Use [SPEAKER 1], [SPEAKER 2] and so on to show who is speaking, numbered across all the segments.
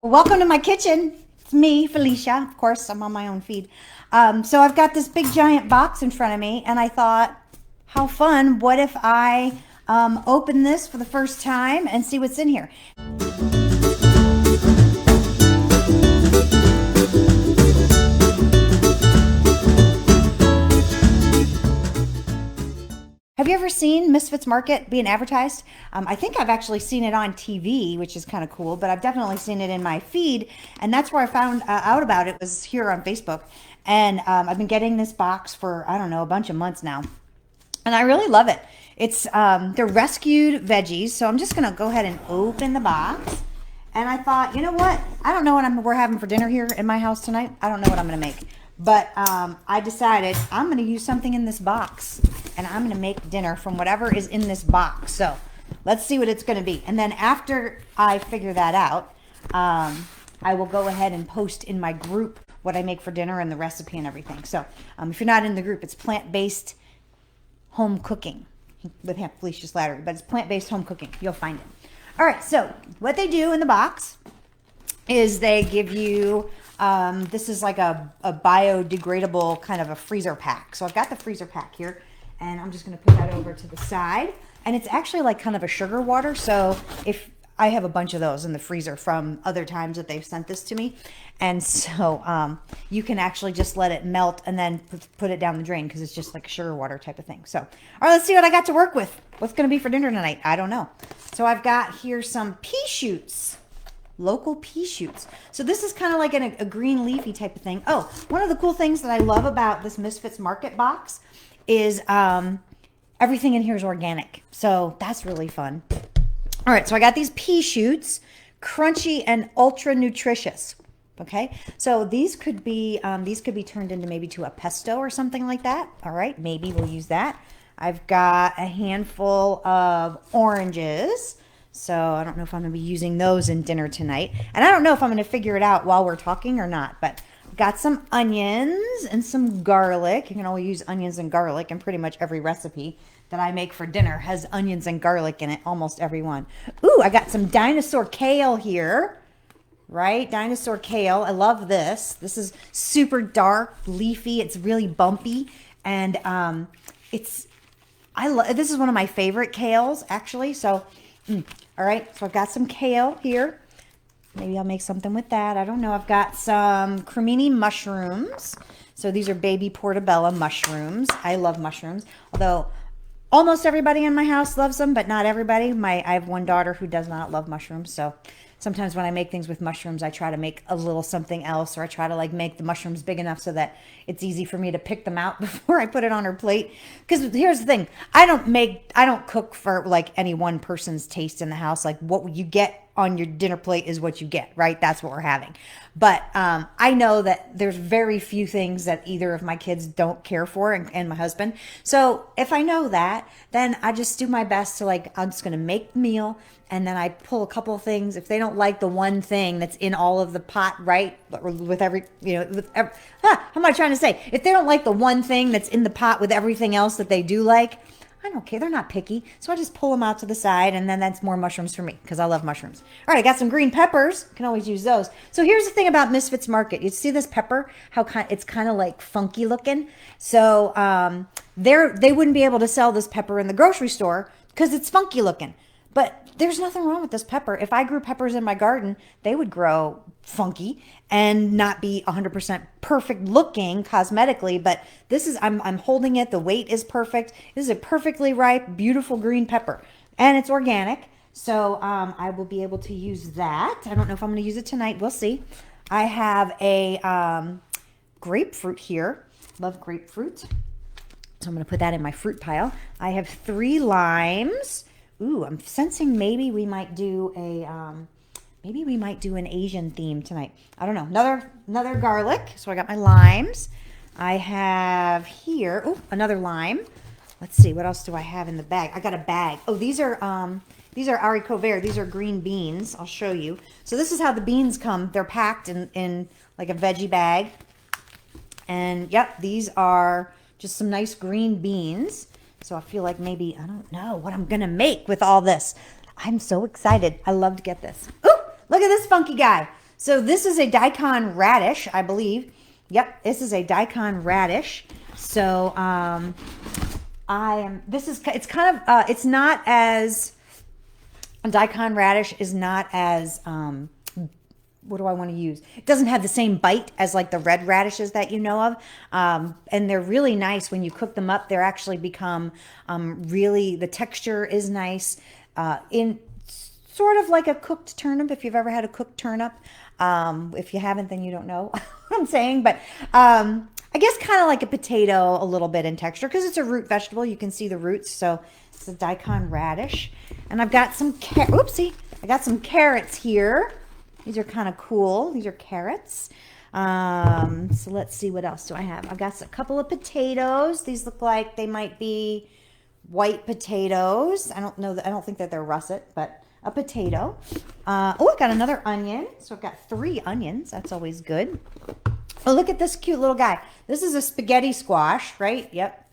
[SPEAKER 1] Welcome to my kitchen. It's me, Felicia. Of course, I'm on my own feed. So I've got this big giant box in front of me, and I thought, how fun. What if I open this for the first time and see what's in here? Have you ever seen Misfits Market being advertised? I think I've actually seen it on TV, which is kind of cool, but I've definitely seen it in my feed, and that's where I found out about it, was here on Facebook. And I've been getting this box for, I don't know, a bunch of months now, and I really love it. It's they're rescued veggies, so I'm just gonna go ahead and open the box. And I thought, you know what? I don't know what we're having for dinner here in my house tonight. I don't know what I'm gonna make. But I decided I'm going to use something in this box, and I'm going to make dinner from whatever is in this box. So let's see what it's going to be. And then after I figure that out, I will go ahead and post in my group what I make for dinner and the recipe and everything. So if you're not in the group, it's plant-based home cooking with Felicia Slattery, but it's plant-based home cooking. You'll find it. All right, so what they do in the box is they give you, this is like a biodegradable kind of a freezer pack. So I've got the freezer pack here, and I'm just going to put that over to the side. And it's actually like kind of a sugar water. So if I have a bunch of those in the freezer from other times that they've sent this to me. And so you can actually just let it melt and then put it down the drain, because it's just like a sugar water type of thing. So, all right, let's see what I got to work with. What's going to be for dinner tonight? I don't know. So I've got here some pea shoots. Local pea shoots. So this is kind of like a green leafy type of thing. Oh, one of the cool things that I love about this Misfits Market box is everything in here is organic. So that's really fun. All right, so I got these pea shoots, crunchy and ultra nutritious. Okay, so these could be turned into maybe to a pesto or something like that. All right, maybe we'll use that. I've got a handful of oranges. So I don't know if I'm going to be using those in dinner tonight. And I don't know if I'm going to figure it out while we're talking or not. But I've got some onions and some garlic. You can always use onions and garlic, and pretty much every recipe that I make for dinner has onions and garlic in it, almost every one. Ooh, I got some dinosaur kale here. Right? Dinosaur kale. I love this. This is super dark, leafy. It's really bumpy. And this is one of my favorite kales, actually. So... all right, so I've got some kale here. Maybe I'll make something with that. I don't know. I've got some cremini mushrooms. So these are baby portobello mushrooms. I love mushrooms, although almost everybody in my house loves them, but not everybody. I have one daughter who does not love mushrooms, so sometimes when I make things with mushrooms, I try to make a little something else, or I try to like make the mushrooms big enough so that it's easy for me to pick them out before I put it on her plate. Because here's the thing, I don't cook for like any one person's taste in the house. Like what you get on your dinner plate is what you get, right? That's what we're having. But I know that there's very few things that either of my kids don't care for, and my husband. So if I know that, then I just do my best to I'm just going to make the meal, and then I pull a couple of things. If they don't like the one thing that's in all of the pot, right? With every, how am I trying to say? If they don't like the one thing that's in the pot with everything else that they do like, I don't care. They're not picky. So I just pull them out to the side, and then that's more mushrooms for me, because I love mushrooms. All right, I got some green peppers. Can always use those. So here's the thing about Misfits Market. You see this pepper? How it's kind of like funky looking. So they wouldn't be able to sell this pepper in the grocery store because it's funky looking. But there's nothing wrong with this pepper. If I grew peppers in my garden, they would grow funky and not be 100% perfect looking cosmetically. But this is, I'm holding it. The weight is perfect. This is a perfectly ripe, beautiful green pepper, and it's organic. So I will be able to use that. I don't know if I'm going to use it tonight. We'll see. I have a grapefruit here. Love grapefruit. So I'm going to put that in my fruit pile. I have 3 limes. Ooh, I'm sensing maybe we might do an Asian theme tonight. I don't know. Another garlic. So I got my limes. I have here, another lime. Let's see, what else do I have in the bag? I got a bag. Oh, these are haricot vert. These are green beans. I'll show you. So this is how the beans come. They're packed in like a veggie bag. And yep, these are just some nice green beans. So I feel like maybe, I don't know what I'm going to make with all this. I'm so excited. I love to get this. Ooh, look at this funky guy. So this is a daikon radish, I believe. Yep, this is a daikon radish. So it's kind of, it's not as, daikon radish is not as, what do I want to use? It doesn't have the same bite as like the red radishes that you know of. And they're really nice when you cook them up. They're actually become really, the texture is nice. In sort of like a cooked turnip, if you've ever had a cooked turnip. If you haven't, then you don't know what I'm saying. But I guess kind of like a potato a little bit in texture because it's a root vegetable. You can see the roots. So it's a daikon radish. And I've got some, oopsie, I got some carrots here. These are kind of cool. These are carrots. So let's see, what else do I have? I've got a couple of potatoes. These look like they might be white potatoes. I don't know. I don't think that they're russet, but a potato. Oh, I got another onion. So I've got 3 onions. That's always good. Oh, look at this cute little guy. This is a spaghetti squash, right? Yep.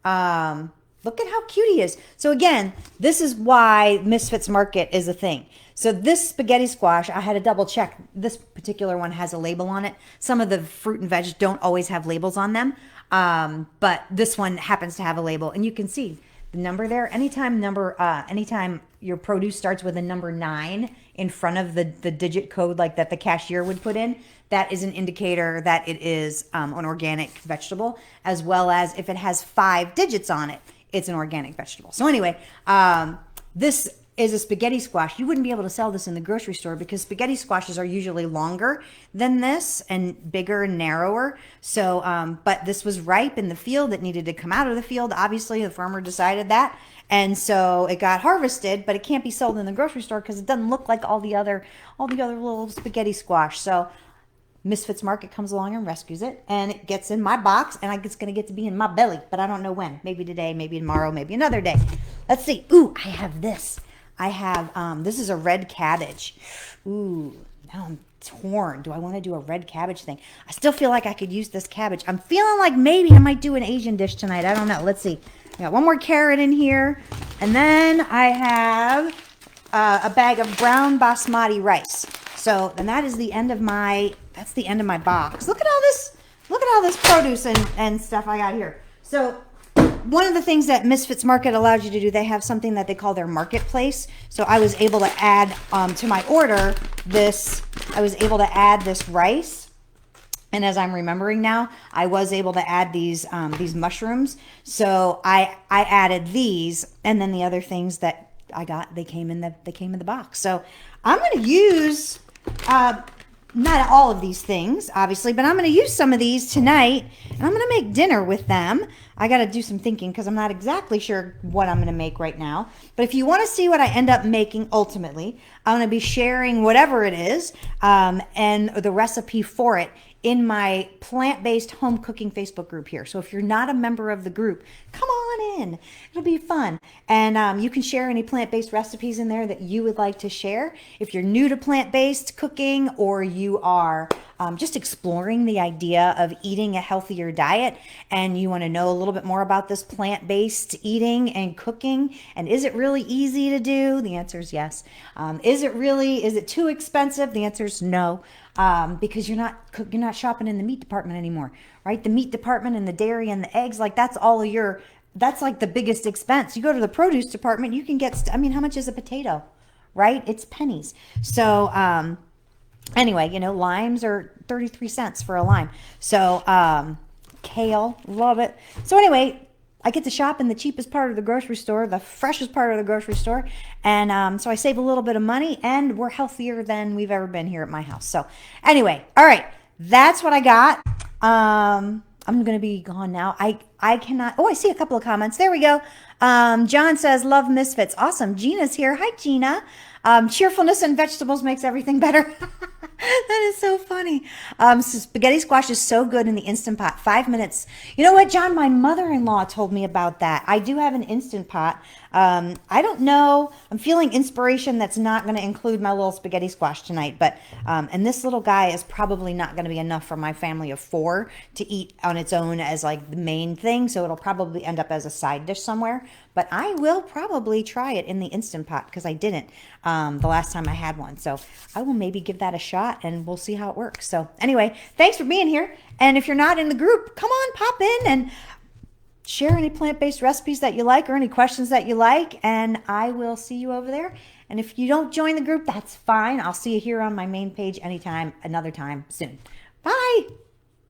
[SPEAKER 1] Look at how cute he is. So again, this is why Misfits Market is a thing. So this spaghetti squash, I had to double check. This particular one has a label on it. Some of the fruit and veg don't always have labels on them. But this one happens to have a label, and you can see the number there. Anytime your produce starts with a number 9 in front of the digit code like that the cashier would put in, that is an indicator that it is an organic vegetable, as well as if it has 5 digits on it, it's an organic vegetable. So anyway, this is a spaghetti squash. You wouldn't be able to sell this in the grocery store because spaghetti squashes are usually longer than this and bigger and narrower. So, but this was ripe in the field. It needed to come out of the field. Obviously, the farmer decided that. And so it got harvested, but it can't be sold in the grocery store because it doesn't look like all the other little spaghetti squash. So Misfits Market comes along and rescues it, and it gets in my box, and it's going to get to be in my belly, but I don't know when. Maybe today, maybe tomorrow, maybe another day. Let's see. Ooh, I have this. I have, this is a red cabbage. Ooh, now I'm torn. Do I want to do a red cabbage thing? I still feel like I could use this cabbage. I'm feeling like maybe I might do an Asian dish tonight. I don't know. Let's see. I got one more carrot in here. And then I have a bag of brown basmati rice. So, and that is the end of my, that's the end of my box. Look at all this produce and stuff I got here. So, one of the things that Misfits Market allows you to do, they have something that they call their marketplace. So I was able to add to my order this, I was able to add this rice. And as I'm remembering now, I was able to add these mushrooms. So I added these, and then the other things that I got, they came in the box. So I'm going to use, not all of these things, obviously, but I'm going to use some of these tonight, and I'm going to make dinner with them. I got to do some thinking because I'm not exactly sure what I'm going to make right now. But if you want to see what I end up making ultimately, I'm going to be sharing whatever it is and the recipe for it in my plant-based home cooking Facebook group here. So if you're not a member of the group, come on in. It'll be fun. And you can share any plant-based recipes in there that you would like to share. If you're new to plant-based cooking, or you are just exploring the idea of eating a healthier diet and you want to know a little bit more about this plant-based eating and cooking, and is it really easy to do? The answer is yes. Is it too expensive? The answer is no. Because you're not shopping in the meat department anymore, right? The meat department and the dairy and the eggs, like that's like the biggest expense. You go to the produce department, you can get, I mean, how much is a potato, right? It's pennies. So, anyway, limes are 33 cents for a lime. So, kale, love it. So anyway, I get to shop in the cheapest part of the grocery store, the freshest part of the grocery store. And so I save a little bit of money, and we're healthier than we've ever been here at my house. So anyway, all right, that's what I got. I'm going to be gone now. I cannot, I see a couple of comments. There we go. John says, love Misfits. Awesome. Gina's here. Hi, Gina. Cheerfulness and vegetables makes everything better. That is so funny. So spaghetti squash is so good in the Instant Pot. 5 minutes. You know what, John? My mother-in-law told me about that. I do have an Instant Pot. I don't know. I'm feeling inspiration that's not going to include my little spaghetti squash tonight, but and this little guy is probably not going to be enough for my family of four to eat on its own as like the main thing. So it'll probably end up as a side dish somewhere. But I will probably try it in the Instant Pot because I didn't the last time I had one. So I will maybe give that a shot and we'll see how it works. So anyway, thanks for being here. And if you're not in the group, come on, pop in and share any plant-based recipes that you like or any questions that you like, and I will see you over there. And if you don't join the group, that's fine. I'll see you here on my main page anytime, another time soon. Bye.